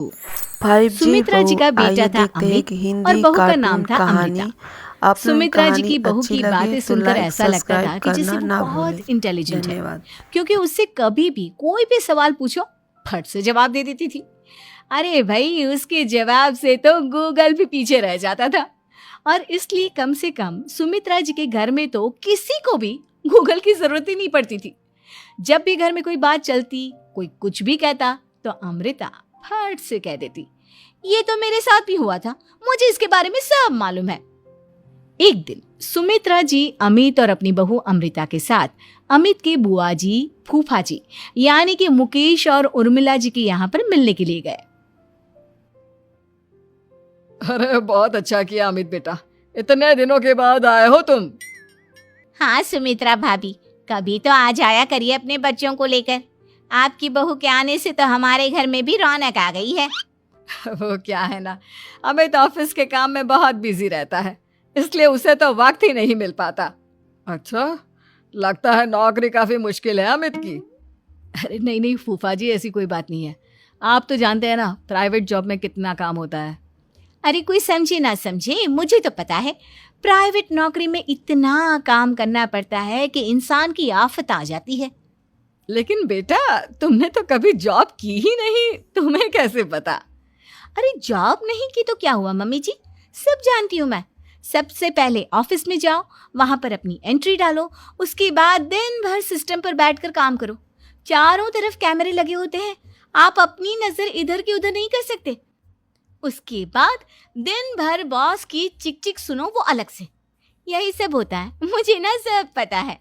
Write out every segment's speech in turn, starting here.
Five G Sumitra जी बहू। का बेटा आइए था देखते हैं अमित कि और हिंदी बहू का नाम कार्टून था कहानी। अमृता। आप लोगों को सुमित्रा जी कहानी की बहू अच्छी की लगे बातें तो सुनकर लाइक ऐसा लगता सब्सक्राइब था कि जैसे करना वो ना बहुत भूलें। इंटेलिजेंट है, धन्यवाद। क्योंकि उससे कभी भी कोई भी सवाल पूछो फट से जवाब दे देती थी। अरे भाई, उसके जवाब से तो गूगल भी पीछे रह जाता था। और इसलिए कम से कम सुमित्रा जी के घर में तो किसी को भी गूगल की जरूरत ही नहीं पड़ती थी। जब भी घर में कोई बात चलती, कोई कुछ भी कहता, तो अमृता फट से कह देती, ये तो मेरे साथ भी हुआ था, मुझे इसके बारे में सब मालूम है। एक दिन सुमित्रा जी अमित और अपनी बहू अमृता के साथ अमित के बुआ जी, फूफा जी यानी कि मुकेश और उर्मिला जी के यहाँ पर मिलने के लिए गए। अरे बहुत अच्छा किया अमित बेटा, इतने दिनों के बाद आए हो तुम। हाँ सुमित्रा भाभी, कभी तो आ जाया करिए अपने बच्चों को लेकर। आपकी बहू के आने से तो हमारे घर में भी रौनक आ गई है। वो क्या है ना, अमित ऑफिस के काम में बहुत बिजी रहता है, इसलिए उसे तो वक्त ही नहीं मिल पाता। अच्छा, लगता है नौकरी काफी मुश्किल है अमित की। अरे नहीं नहीं फूफा जी, ऐसी कोई बात नहीं है। आप तो जानते हैं ना, प्राइवेट जॉब में कितना काम होता है। अरे कोई समझे ना समझे, मुझे तो पता है प्राइवेट नौकरी में इतना काम करना पड़ता है कि इंसान की आफत आ जाती है। लेकिन बेटा, तुमने तो कभी जॉब की ही नहीं, तुम्हें कैसे पता? अरे जॉब नहीं की तो क्या हुआ मम्मी जी, सब जानती हूँ मैं। सबसे पहले ऑफिस में जाओ, वहां पर अपनी एंट्री डालो, उसके बाद दिन भर सिस्टम पर बैठकर काम करो। चारों तरफ कैमरे लगे होते हैं, आप अपनी नजर इधर की उधर नहीं कर सकते। उसके बाद दिन भर बॉस की चिक चिक सुनो, वो अलग से। यही सब होता है, मुझे ना सब पता है।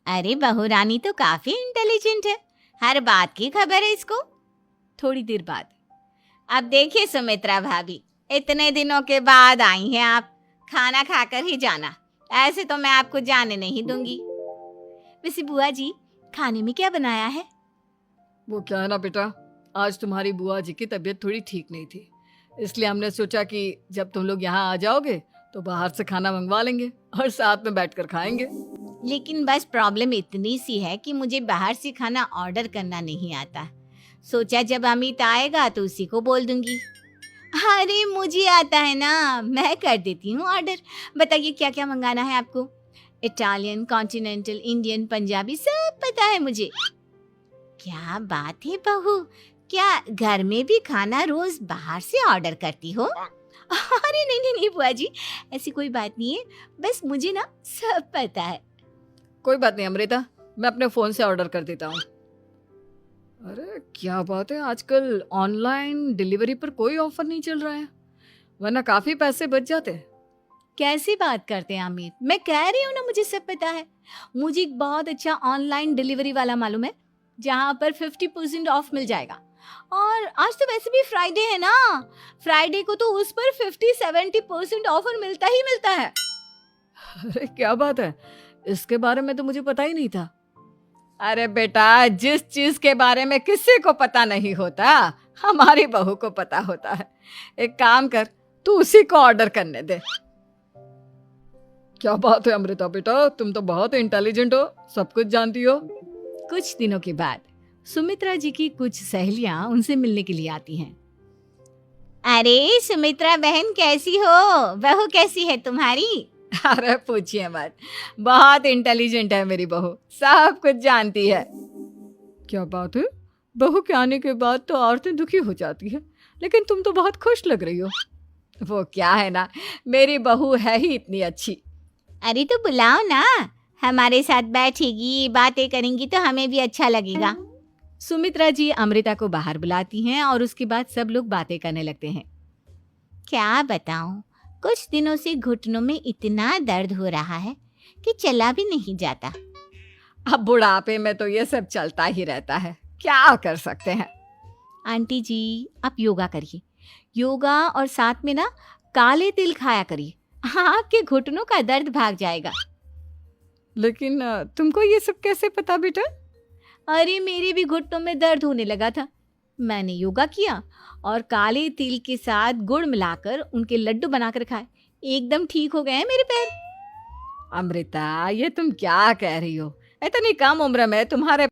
अरे बहू रानी तो काफी इंटेलिजेंट है, हर बात की खबर है इसको। थोड़ी देर बाद अब देखिए सुमित्रा भाभी, इतने दिनों के बाद आई हैं आप, खाना खाकर ही जाना, ऐसे तो मैं आपको जाने नहीं दूंगी। वैसे बुआ जी, खाने में क्या बनाया है? वो क्या है ना बेटा, आज तुम्हारी बुआ जी की तबीयत थोड़ी ठीक नहीं थी, इसलिए हमने सोचा कि जब तुम लोग यहाँ आ जाओगे तो बाहर से खाना मंगवा लेंगे और साथ में बैठकर खाएंगे। लेकिन बस प्रॉब्लम इतनी सी है कि मुझे बाहर से खाना ऑर्डर करना नहीं आता। सोचा जब अमित आएगा तो उसी को बोल दूंगी। अरे मुझे आता है ना, मैं कर देती हूँ ऑर्डर। बताइए क्या क्या मंगाना है आपको? इटालियन, कॉन्टिनेंटल, इंडियन, पंजाबी, सब पता है मुझे। क्या बात है बहू, क्या घर में भी खाना रोज बाहर से ऑर्डर करती हो? अरे नहीं नहीं नहीं बुआ जी, ऐसी कोई बात नहीं है, बस मुझे ना सब पता है। कोई बात नहीं अमृता, मैं अपने फोन से ऑर्डर कर देता हूँ। अरे क्या बात है, आजकल ऑनलाइन डिलीवरी पर कोई ऑफर नहीं चल रहा है, वरना काफी पैसे बच जाते। कैसी बात करते हैं अमित, मैं कह रही हूँ ना मुझे सब पता है। मुझे एक बहुत अच्छा ऑनलाइन डिलीवरी वाला मालूम है, जहाँ पर 50% ऑफ मिल जाएगा। और आज तो वैसे भी फ्राइडे है ना, फ्राइडे को तो उस पर 50-70% ऑफर मिलता ही मिलता है। अरे क्या बात है, इसके बारे में तो मुझे पता ही नहीं था। अरे बेटा, जिस चीज के बारे में किसी को पता नहीं होता, हमारी बहू को पता होता है। एक काम कर, तू उसी को ऑर्डर करने दे। क्या बात है अमृता बेटा, तुम तो बहुत इंटेलिजेंट हो, सब कुछ जानती हो। कुछ दिनों के बाद सुमित्रा जी की कुछ सहेलियां उनसे मिलने के लिए आती हैं। अरे सुमित्रा बहन कैसी हो, बहू कैसी है तुम्हारी? अरे पूछिए मत, बहुत इंटेलिजेंट है मेरी बहू, सब कुछ जानती है। क्या बात है, बहू के आने के बाद तो औरतें दुखी हो जाती है, लेकिन तुम तो बहुत खुश लग रही हो। वो क्या है ना, मेरी बहू है ही इतनी अच्छी। अरे तो बुलाओ ना, हमारे साथ बैठेगी, बातें करेंगी तो हमें भी अच्छा लगेगा। सुमित्रा जी अमृता को बाहर बुलाती हैं और उसके बाद सब लोग बातें करने लगते हैं। क्या बताऊं, कुछ दिनों से घुटनों में इतना दर्द हो रहा है कि चला भी नहीं जाता। अब बुढ़ापे में तो ये सब चलता ही रहता है, क्या कर सकते हैं। आंटी जी, आप योगा करिए, योगा और साथ में ना काले तिल खाया करिए, आपके घुटनों का दर्द भाग जाएगा। लेकिन तुमको ये सब कैसे पता बेटा? अरे मेरे भी घुटनों में दर्द होने लगा था, मैंने योगा किया और काले तिल के साथ गुड़ मिलाकर उनके लड्डू बनाकर खाए, एकदम ठीक हो गए हैं मेरे पैर। अमृता, ये तुम क्या कह रही हो, इतनी कम उम्र में तुम्हारे